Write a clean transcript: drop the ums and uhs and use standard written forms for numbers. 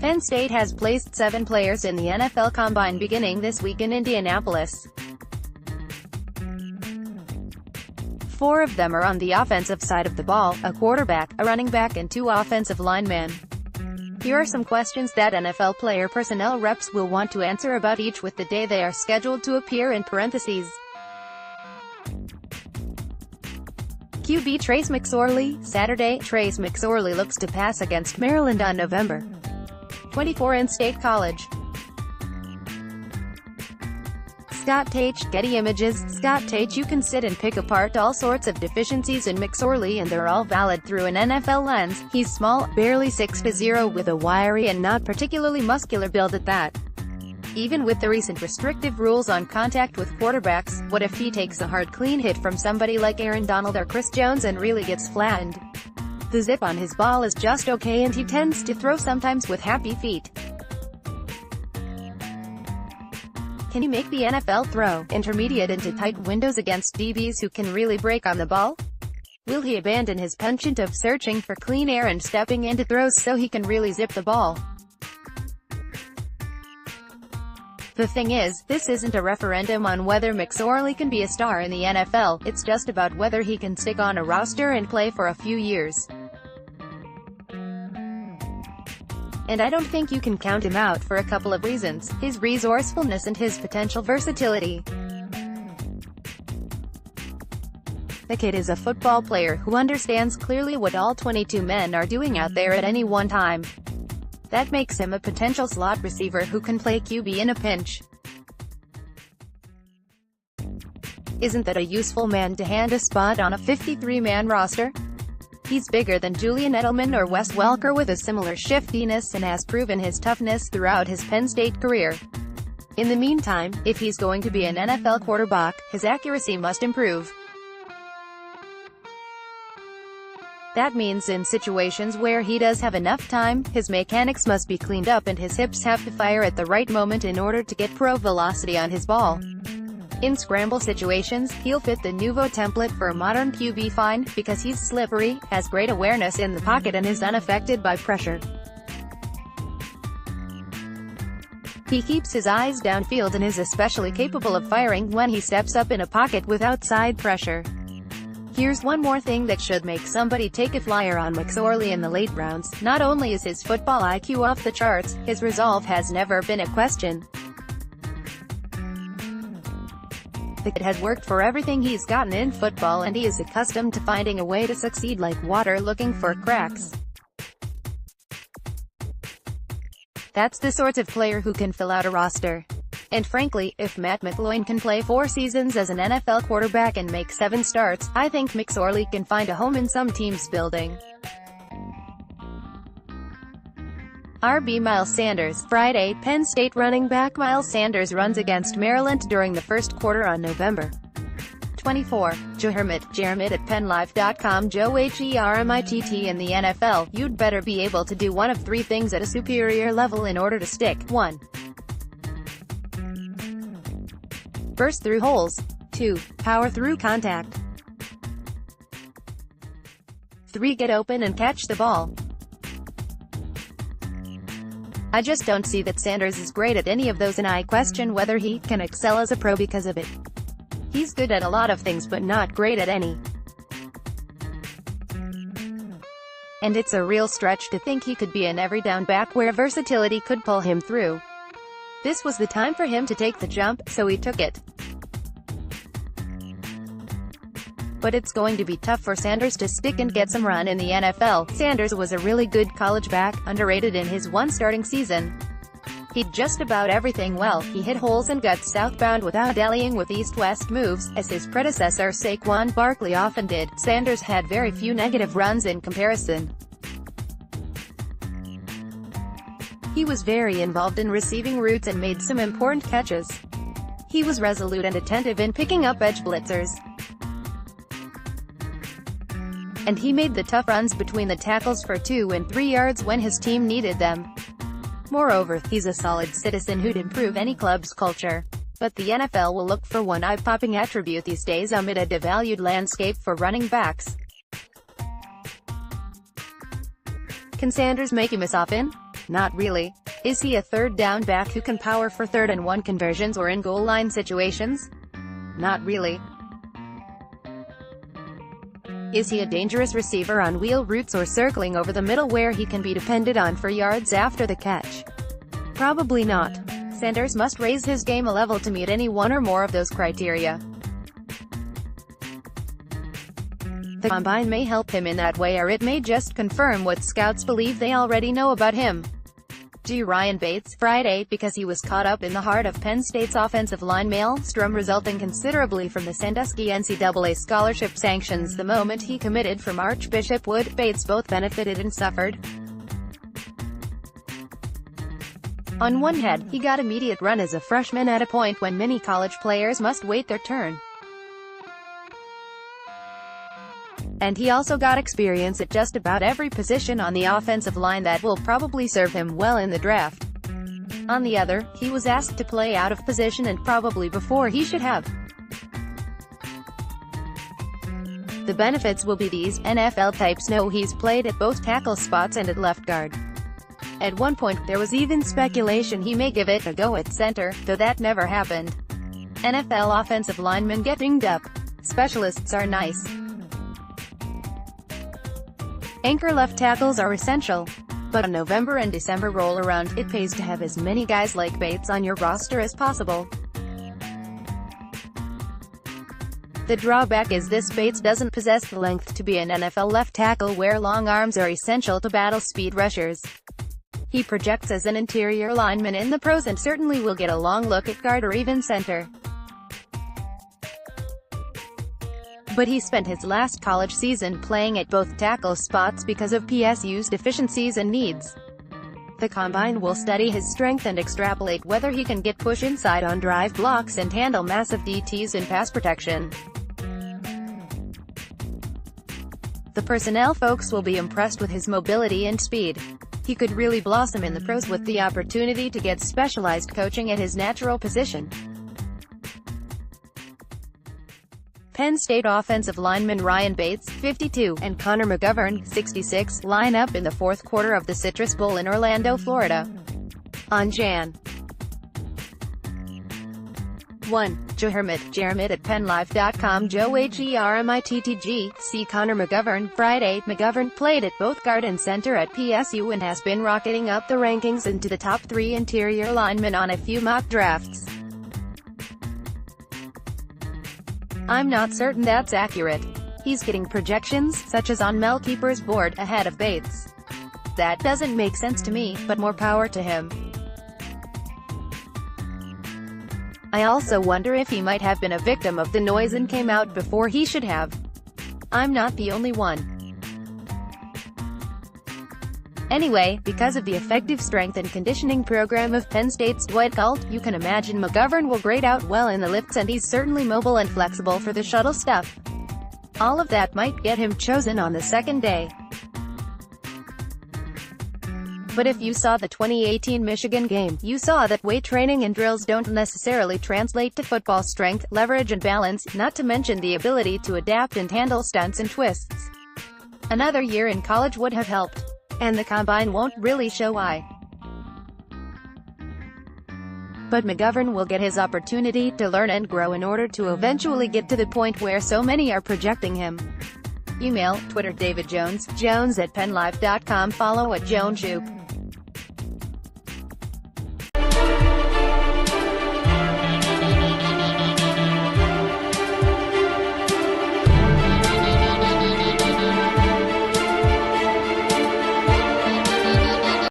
Penn State has placed 7 players in the NFL Combine beginning this week in Indianapolis. 4 of them are on the offensive side of the ball, a quarterback, a running back and 2 offensive linemen. Here are some questions that NFL player personnel reps will want to answer about each with the day they are scheduled to appear in parentheses. QB Trace McSorley, Saturday. Trace McSorley looks to pass against Maryland on November 24 in State College. Scott Taetsch, Getty Images. Scott Taetsch You can sit and pick apart all sorts of deficiencies in McSorley and they're all valid through an NFL lens. He's small, barely 6'0", with a wiry and not particularly muscular build at that. Even with the recent restrictive rules on contact with quarterbacks, what if he takes a hard clean hit from somebody like Aaron Donald or Chris Jones and really gets flattened? The zip on his ball is just okay and he tends to throw sometimes with happy feet. Can he make the NFL throw intermediate into tight windows against DBs who can really break on the ball? Will he abandon his penchant of searching for clean air and stepping into throws so he can really zip the ball? The thing is, this isn't a referendum on whether McSorley can be a star in the NFL, it's just about whether he can stick on a roster and play for a few years. And I don't think you can count him out for a couple of reasons: his resourcefulness and his potential versatility. The kid is a football player who understands clearly what all 22 men are doing out there at any one time. That makes him a potential slot receiver who can play QB in a pinch. Isn't that a useful man to hand a spot on a 53-man roster? He's bigger than Julian Edelman or Wes Welker with a similar shiftiness and has proven his toughness throughout his Penn State career. In the meantime, if he's going to be an NFL quarterback, his accuracy must improve. That means in situations where he does have enough time, his mechanics must be cleaned up and his hips have to fire at the right moment in order to get pro velocity on his ball. In scramble situations, he'll fit the nouveau template for a modern QB fine, because he's slippery, has great awareness in the pocket and is unaffected by pressure. He keeps his eyes downfield and is especially capable of firing when he steps up in a pocket with outside pressure. Here's one more thing that should make somebody take a flyer on McSorley in the late rounds: not only is his football IQ off the charts, his resolve has never been a question. The kid has worked for everything he's gotten in football and he is accustomed to finding a way to succeed like water looking for cracks. That's the sort of player who can fill out a roster. And frankly, if Matt McElwain can play 4 seasons as an NFL quarterback and make 7 starts, I think McSorley can find a home in some team's building. RB Miles Sanders, Friday. Penn State running back Miles Sanders runs against Maryland during the first quarter on November 24. Joe Hermitt at PennLive.com. Joe Hermitt: in the NFL, you'd better be able to do one of 3 things at a superior level in order to stick. 1. Burst through holes. 2. Power through contact. 3. Get open and catch the ball. I just don't see that Sanders is great at any of those and I question whether he can excel as a pro because of it. He's good at a lot of things but not great at any. And it's a real stretch to think he could be an every down back where versatility could pull him through. This was the time for him to take the jump, so he took it. But it's going to be tough for Sanders to stick and get some run in the NFL. Sanders was a really good college back, underrated in his 1 starting season. He did just about everything well. He hit holes and got southbound without dallying with east-west moves, as his predecessor Saquon Barkley often did. Sanders had very few negative runs in comparison. He was very involved in receiving routes and made some important catches. He was resolute and attentive in picking up edge blitzers. And he made the tough runs between the tackles for 2 and 3 yards when his team needed them. Moreover, he's a solid citizen who'd improve any club's culture. But the NFL will look for one eye-popping attribute these days amid a devalued landscape for running backs. Can Sanders make him a soften? Not really. Is he a third down back who can power for 3rd and 1 conversions or in goal line situations? Not really. Is he a dangerous receiver on wheel routes or circling over the middle where he can be depended on for yards after the catch? Probably not. Centers must raise his game a level to meet any one or more of those criteria. The combine may help him in that way, or it may just confirm what scouts believe they already know about him. Ryan Bates, Friday, because he was caught up in the heart of Penn State's offensive line maelstrom resulting considerably from the Sandusky NCAA scholarship sanctions the moment he committed from Archbishop Wood. Bates both benefited and suffered. On one hand, he got immediate run as a freshman at a point when many college players must wait their turn. And he also got experience at just about every position on the offensive line that will probably serve him well in the draft. On the other, he was asked to play out of position and probably before he should have. The benefits will be these: NFL types know he's played at both tackle spots and at left guard. At one point, there was even speculation he may give it a go at center, though that never happened. NFL offensive linemen get dinged up. Specialists are nice. Anchor left tackles are essential. But on November and December roll around, it pays to have as many guys like Bates on your roster as possible. The drawback is this: Bates doesn't possess the length to be an NFL left tackle where long arms are essential to battle speed rushers. He projects as an interior lineman in the pros and certainly will get a long look at guard or even center. But he spent his last college season playing at both tackle spots because of PSU's deficiencies and needs. The combine will study his strength and extrapolate whether he can get push inside on drive blocks and handle massive DTs in pass protection. The personnel folks will be impressed with his mobility and speed. He could really blossom in the pros with the opportunity to get specialized coaching at his natural position. Penn State offensive lineman Ryan Bates, 52, and Connor McGovern, 66, line up in the fourth quarter of the Citrus Bowl in Orlando, Florida. On Jan. 1. Joe Hermit at PennLive.com. Joe Hermittg. See Connor McGovern, Friday. McGovern played at both guard and center at PSU and has been rocketing up the rankings into the top 3 interior linemen on a few mock drafts. I'm not certain that's accurate. He's getting projections, such as on Mel Kiper's board, ahead of Bates. That doesn't make sense to me, but more power to him. I also wonder if he might have been a victim of the noise and came out before he should have. I'm not the only one. Anyway, because of the effective strength and conditioning program of Penn State's Dwight Galt, you can imagine McGovern will grade out well in the lifts, and he's certainly mobile and flexible for the shuttle stuff. All of that might get him chosen on the second day. But if you saw the 2018 Michigan game, you saw that weight training and drills don't necessarily translate to football strength, leverage and balance, not to mention the ability to adapt and handle stunts and twists. Another year in college would have helped. And the combine won't really show why. But McGovern will get his opportunity to learn and grow in order to eventually get to the point where so many are projecting him. Email, Twitter, David Jones, Jones at PennLive.com. Follow at JonesJoop.